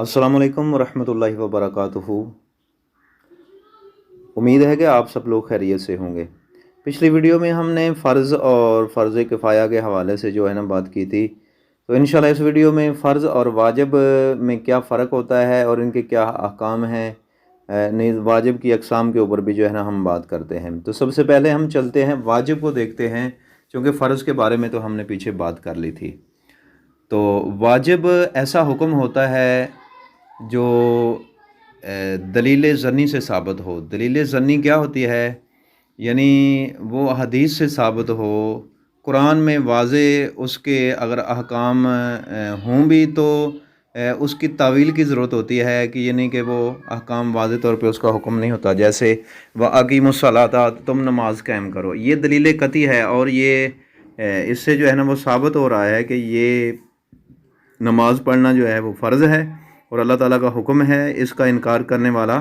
अस्सलाम वालेकुम वरहमतुल्लाहि वबरकातुहू। उम्मीद है कि आप सब लोग खैरियत से होंगे। पिछली वीडियो में हमने फ़र्ज़ और फ़र्ज़ किफ़ाया के हवाले से जो है ना बात की थी। तो इंशाल्लाह इस वीडियो में फ़र्ज़ और वाजिब में क्या फ़र्क होता है और इनके क्या अहकाम हैं, नहीं वाजिब की अक़साम के ऊपर भी जो है ना हम बात करते हैं। तो सबसे पहले हम चलते हैं वाजिब को देखते हैं, क्योंकि फ़र्ज़ के बारे में तो हमने पीछे बात कर ली थी। तो वाजिब ऐसा हुक्म होता है जो दलील ज़न्नी से साबित हो। दलील ज़न्नी क्या होती है? यानी वो हदीस से साबित हो, कुरान में वाज़े उसके अगर अहकाम हों भी तो उसकी तावील की ज़रूरत होती है कि यानी कि वो अहकाम वाज़े तौर पे उसका हुक्म नहीं होता। जैसे व अक़ीमुस्सलाता, तुम नमाज कायम करो, ये दलील कती है और ये इससे जो है ना वो साबित हो रहा है कि ये नमाज़ पढ़ना जो है वो फ़र्ज़ है और अल्लाह ताला का हुक्म है। इसका इनकार करने वाला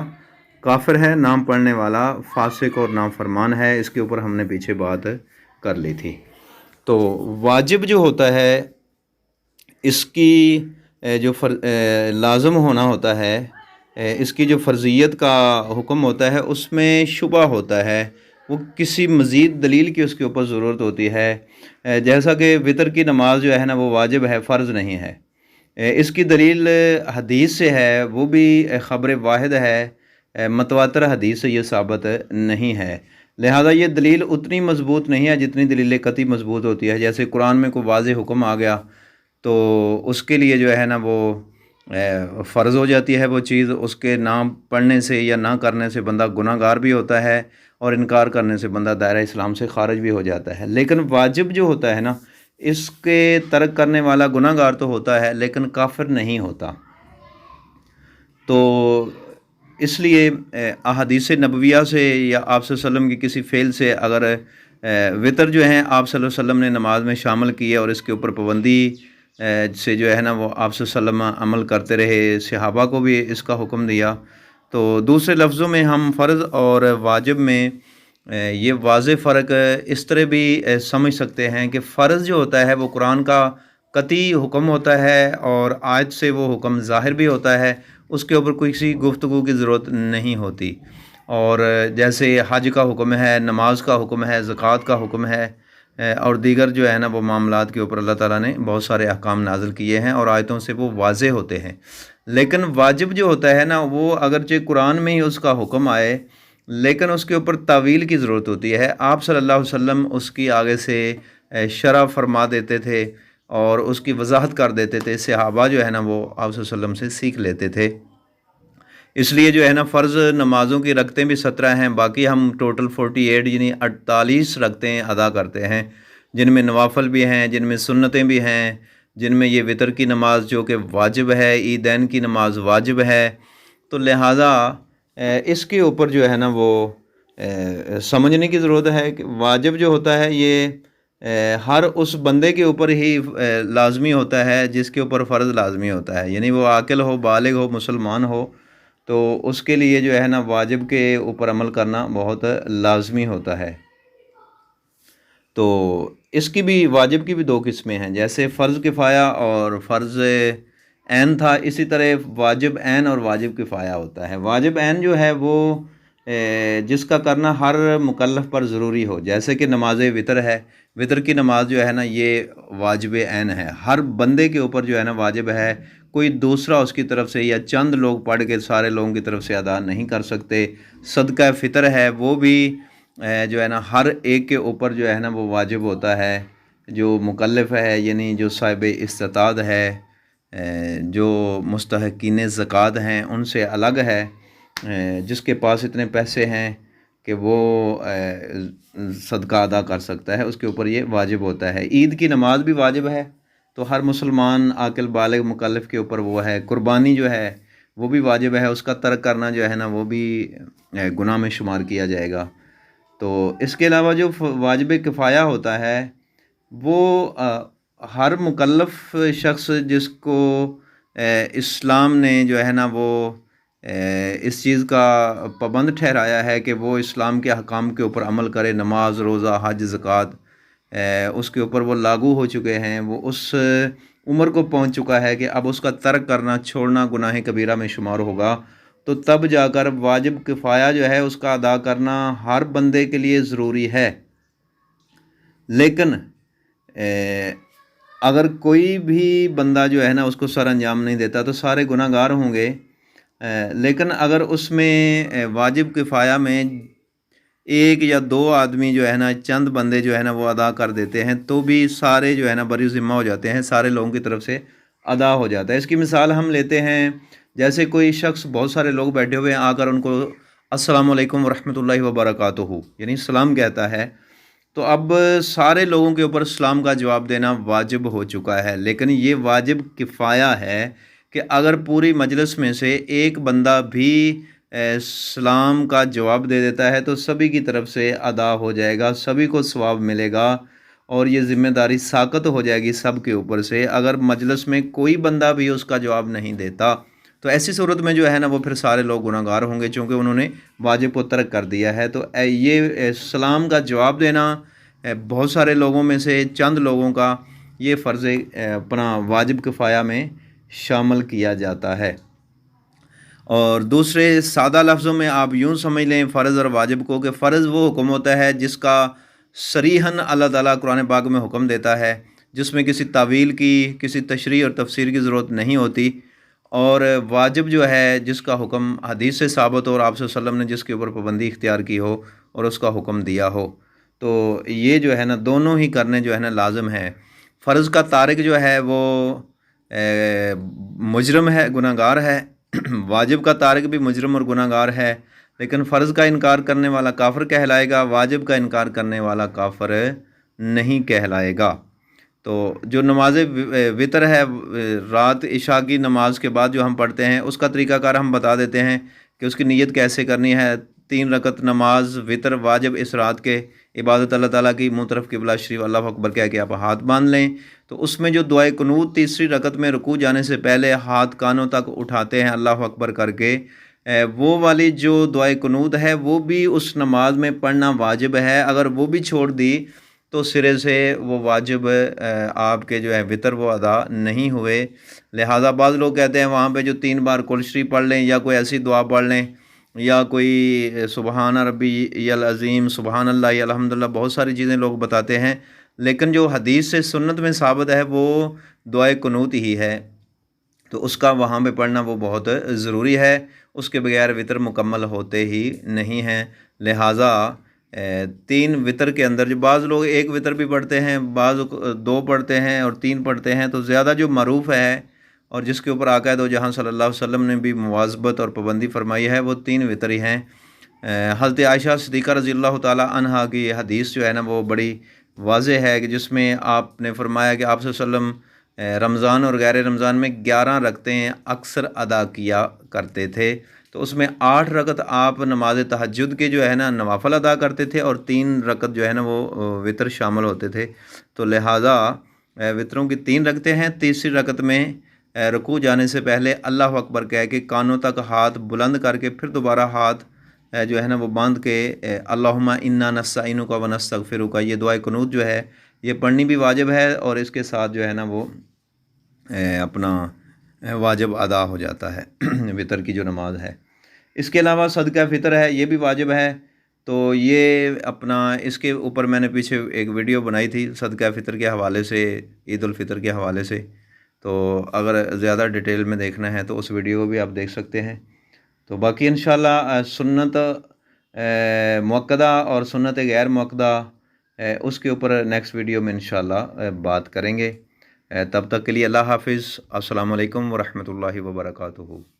काफिर है, नाम पढ़ने वाला फासिक और नाफरमान है। इसके ऊपर हमने पीछे बात कर ली थी। तो वाजिब जो होता है इसकी जो लाज़िम होना होता है, इसकी जो फ़र्ज़ियत का हुक्म होता है उसमें शुबा होता है, वो किसी मज़ीद दलील की उसके ऊपर ज़रूरत होती है। जैसा कि वितर की नमाज जो है ना वो वाजिब है, फ़र्ज़ नहीं है। इसकी दलील हदीस से है, वो भी ख़बर वाहिद है, मतवातर हदीस से ये साबित नहीं है। लिहाजा ये दलील उतनी मज़बूत नहीं है जितनी दलील कती मज़बूत होती है। जैसे कुरान में कोई वाज़ेह हुक्म आ गया तो उसके लिए जो है ना वो फ़र्ज़ हो जाती है वो चीज़। उसके ना पढ़ने से या ना करने से बंदा गुनाहगार भी होता है और इनकार करने से बंदा दायरा इस्लाम से ख़ारिज भी हो जाता है। लेकिन वाजिब जो होता है ना, इसके तर्क करने वाला गुनाहगार तो होता है लेकिन काफिर नहीं होता। तो इसलिए अहादीस नबविया से या आप सल्लल्लाहु अलैहि वसल्लम की किसी फ़ेल से अगर वितर जो है आप सल्लल्लाहु अलैहि वसल्लम ने नमाज में शामिल की है और इसके ऊपर पाबंदी से जो है ना वो आप सल्लल्लाहु अलैहि वसल्लम अमल करते रहे, सहाबा को भी इसका हुक्म दिया। तो दूसरे लफ्ज़ों में हम फ़र्ज़ और वाजिब में ये वाज़े फ़र्क इस तरह भी समझ सकते हैं कि फ़र्ज़ जो होता है वो कुरान का कती हुक्म होता है और आयत से वो हुक्म ज़ाहिर भी होता है, उसके ऊपर किसी गुफ्तगू की ज़रूरत नहीं होती। और जैसे हज का हुक्म है, नमाज का हुक्म है, ज़कात का हुक्म है और दीगर जो है ना वो मामलात के ऊपर अल्लाह ताला ने बहुत सारे अहकाम नाज़िल किए हैं और आयतों से वो वाज़े होते हैं। लेकिन वाजिब जो होता है ना वो अगरचे कुरान में ही उसका हुक्म आए लेकिन उसके ऊपर तावील की ज़रूरत होती है। आप सल्लल्लाहु अलैहि वसल्लम उसकी आगे से शरह फरमा देते थे और उसकी वजाहत कर देते थे। सहाबा जो है ना वो आप सल्लल्लाहु अलैहि वसल्लम से सीख लेते थे। इसलिए जो है ना फ़र्ज़ नमाज़ों की रकतें भी 17 हैं, बाकी हम टोटल 48 यानी 48 रकतें अदा करते हैं, जिनमें नवाफ़िल भी हैं, जिनमें सुन्नतें भी हैं, जिनमें ये वितर की नमाज जो कि वाजिब है, ईदैन की नमाज वाजिब है। तो लिहाजा इसके ऊपर जो है ना वो समझने की ज़रूरत है कि वाजिब जो होता है ये हर उस बंदे के ऊपर ही लाज़मी होता है जिसके ऊपर फ़र्ज़ लाज़मी होता है। यानी वो आकिल हो, बालिग हो, मुसलमान हो, तो उसके लिए जो है ना वाजिब के ऊपर अमल करना बहुत लाज़मी होता है। तो इसकी भी वाजिब की भी दो किस्में हैं, जैसे फ़र्ज़ किफ़ाया और फ़र्ज़ ऐन था, इसी तरह वाजिब ऐन और वाजिब किफ़ाया होता है। वाजिब ऐन जो है वो जिसका करना हर मुकल्लफ़ पर ज़रूरी हो, जैसे कि नमाज वितर है। वितर की नमाज जो है ना ये वाजिब ऐन है, हर बंदे के ऊपर जो है ना वाजिब है। कोई दूसरा उसकी तरफ से या चंद लोग पढ़ के सारे लोगों की तरफ से अदा नहीं कर सकते। सदका फ़ितर है वो भी जो है ना हर एक के ऊपर जो है ना वो वाजिब होता है। जो मुकल्लफ़ है यानी जो साहिब इस्तिताअत है, जो मुस्तहक़ीन ज़कात हैं उनसे अलग है। जिसके पास इतने पैसे हैं कि वो सदका अदा कर सकता है, उसके ऊपर ये वाजिब होता है। ईद की नमाज भी वाजिब है, तो हर मुसलमान आकिल बालिग मुकल्लफ़ के ऊपर वो है। कुर्बानी जो है वो भी वाजिब है, उसका तर्क करना जो है ना वो भी गुनाह में शुमार किया जाएगा। तो इसके अलावा जो वाजिब किफ़ाया होता है वो हर मुकल्लफ़ शख्स जिसको इस्लाम ने जो है ना वो इस चीज़ का पाबंद ठहराया है कि वो इस्लाम के अहकाम के ऊपर अमल करे, नमाज, रोज़ा, हज, ज़कात उसके ऊपर वो लागू हो चुके हैं, वो عمر کو پہنچ چکا ہے کہ اب اس کا ترک کرنا چھوڑنا گناہ کبیرہ میں شمار ہوگا، تو تب جا کر واجب کفایہ جو ہے اس کا ادا کرنا ہر بندے کے لیے ضروری ہے۔ لیکن اگر کوئی بھی بندہ جو ہے نا اس کو سر انجام نہیں دیتا تو سارے گناہ گار ہوں گے، لیکن اگر اس میں واجب کفایہ میں ایک یا دو آدمی جو ہے نا چند بندے جو ہے نا وہ ادا کر دیتے ہیں تو بھی سارے جو ہے نا بری ذمہ ہو جاتے ہیں، سارے لوگوں کی طرف سے ادا ہو جاتا ہے۔ اس کی مثال ہم لیتے ہیں، جیسے کوئی شخص بہت سارے لوگ بیٹھے ہوئے ہیں، آ کر ان کو السلام علیکم ورحمۃ اللہ وبرکاتہ یعنی سلام کہتا ہے، تو اب سارے لوگوں کے اوپر سلام کا جواب دینا واجب ہو چکا ہے، لیکن یہ واجب کفایہ ہے کہ اگر پوری مجلس میں سے ایک بندہ بھی سلام کا جواب دے دیتا ہے تو سبھی کی طرف سے ادا ہو جائے گا، سبھی کو ثواب ملے گا اور یہ ذمہ داری ساقط ہو جائے گی سب کے اوپر سے۔ اگر مجلس میں کوئی بندہ بھی اس کا جواب نہیں دیتا تو ایسی صورت میں جو ہے نا وہ پھر سارے لوگ گناہ گار ہوں گے، چونکہ انہوں نے واجب کو ترک کر دیا ہے۔ تو یہ سلام کا جواب دینا بہت سارے لوگوں میں سے چند لوگوں کا یہ فرض اپنا واجب کفایہ میں شامل کیا جاتا ہے۔ اور دوسرے سادہ لفظوں میں آپ یوں سمجھ لیں فرض اور واجب کو، کہ فرض وہ حکم ہوتا ہے جس کا صریحاً اللہ تعالیٰ قرآن پاک میں حکم دیتا ہے، جس میں کسی تعویل کی، کسی تشریح اور تفسیر کی ضرورت نہیں ہوتی، اور واجب جو ہے جس کا حکم حدیث سے ثابت ہو اور آپ صلی اللہ علیہ وسلم نے جس کے اوپر پابندی اختیار کی ہو اور اس کا حکم دیا ہو، تو یہ جو ہے نا دونوں ہی کرنے جو ہے نا لازم ہے۔ فرض کا تارک جو ہے وہ مجرم ہے، گناہ گار ہے، واجب کا تارک بھی مجرم اور گناہ گار ہے، لیکن فرض کا انکار کرنے والا کافر کہلائے گا، واجب کا انکار کرنے والا کافر نہیں کہلائے گا۔ تو جو نماز وطر ہے رات عشاء کی نماز کے بعد جو ہم پڑھتے ہیں، اس کا طریقہ کار ہم بتا دیتے ہیں کہ اس کی نیت کیسے کرنی ہے۔ 3 رکعت نماز وطر واجب اس رات کے، عبادت اللہ تعالیٰ کی، منہ طرف قبلہ شریف اللہ اکبر کہہ کے آپ ہاتھ باندھ لیں۔ تو اس میں جو دعائے قنوت تیسری رکعت میں رکوع جانے سے پہلے ہاتھ کانوں تک اٹھاتے ہیں اللہ اکبر کر کے، وہ والی جو دعائے قنوت ہے وہ بھی اس نماز میں پڑھنا واجب ہے۔ اگر وہ بھی چھوڑ دی تو سرے سے وہ واجب آپ کے جو ہے وطر وہ ادا نہیں ہوئے۔ لہٰذا بعض لوگ کہتے ہیں وہاں پہ جو 3 بار کل شریف پڑھ لیں یا کوئی ایسی دعا پڑھ لیں یا کوئی سبحان ربی العظیم، سبحان اللہ، الحمدللہ، بہت ساری چیزیں لوگ بتاتے ہیں، لیکن جو حدیث سے سنت میں ثابت ہے وہ دعائے قنوت ہی ہے، تو اس کا وہاں پہ پڑھنا وہ بہت ضروری ہے، اس کے بغیر وطر مکمل ہوتے ہی نہیں ہیں۔ لہٰذا 3 وطر کے اندر جو بعض لوگ 1 وطر بھی پڑھتے ہیں، بعض 2 پڑھتے ہیں اور 3 پڑھتے ہیں، تو زیادہ جو معروف ہے اور جس کے اوپر آقا دو جہاں صلی اللہ علیہ وسلم نے بھی مواظبت اور پابندی فرمائی ہے وہ 3 وطر ہی ہیں۔ حضرت عائشہ صدیقہ رضی اللہ تعالی عنہا کی یہ حدیث جو ہے نا وہ بڑی واضح ہے، کہ جس میں آپ نے فرمایا کہ آپ صلی اللہ علیہ وسلم رمضان اور غیر رمضان میں 11 رکعتیں اکثر ادا کیا کرتے تھے، تو اس میں 8 رکعت آپ نماز تہجد کے جو ہے نا نوافل ادا کرتے تھے اور 3 رکعت جو ہے نا وہ وطر شامل ہوتے تھے۔ تو لہٰذا وطروں کی 3 رکعتیں ہیں، تیسری رکعت میں رکوع جانے سے پہلے اللہ اکبر کہہ کے کانوں تک ہاتھ بلند کر کے پھر دوبارہ ہاتھ جو ہے نا وہ باندھ کے اللہم انا نستعینک و نستغفرک، یہ دعائے قنوت جو ہے یہ پڑھنی بھی واجب ہے، اور اس کے ساتھ جو ہے نا وہ اپنا واجب ادا ہو جاتا ہے وطر کی جو نماز ہے۔ اس کے علاوہ صدقہ فطر ہے، یہ بھی واجب ہے، تو یہ اپنا اس کے اوپر میں نے پیچھے ایک ویڈیو بنائی تھی صدقہ فطر کے حوالے سے، عید الفطر کے حوالے سے، تو اگر زیادہ ڈیٹیل میں دیکھنا ہے تو اس ویڈیو کو بھی آپ دیکھ سکتے ہیں۔ تو باقی انشاءاللہ سنت مؤکدہ اور سنت غیر مؤکدہ اس کے اوپر نیکسٹ ویڈیو میں انشاءاللہ بات کریں گے۔ تب تک کے لیے اللہ حافظ، السلام علیکم ورحمۃ اللہ وبرکاتہ۔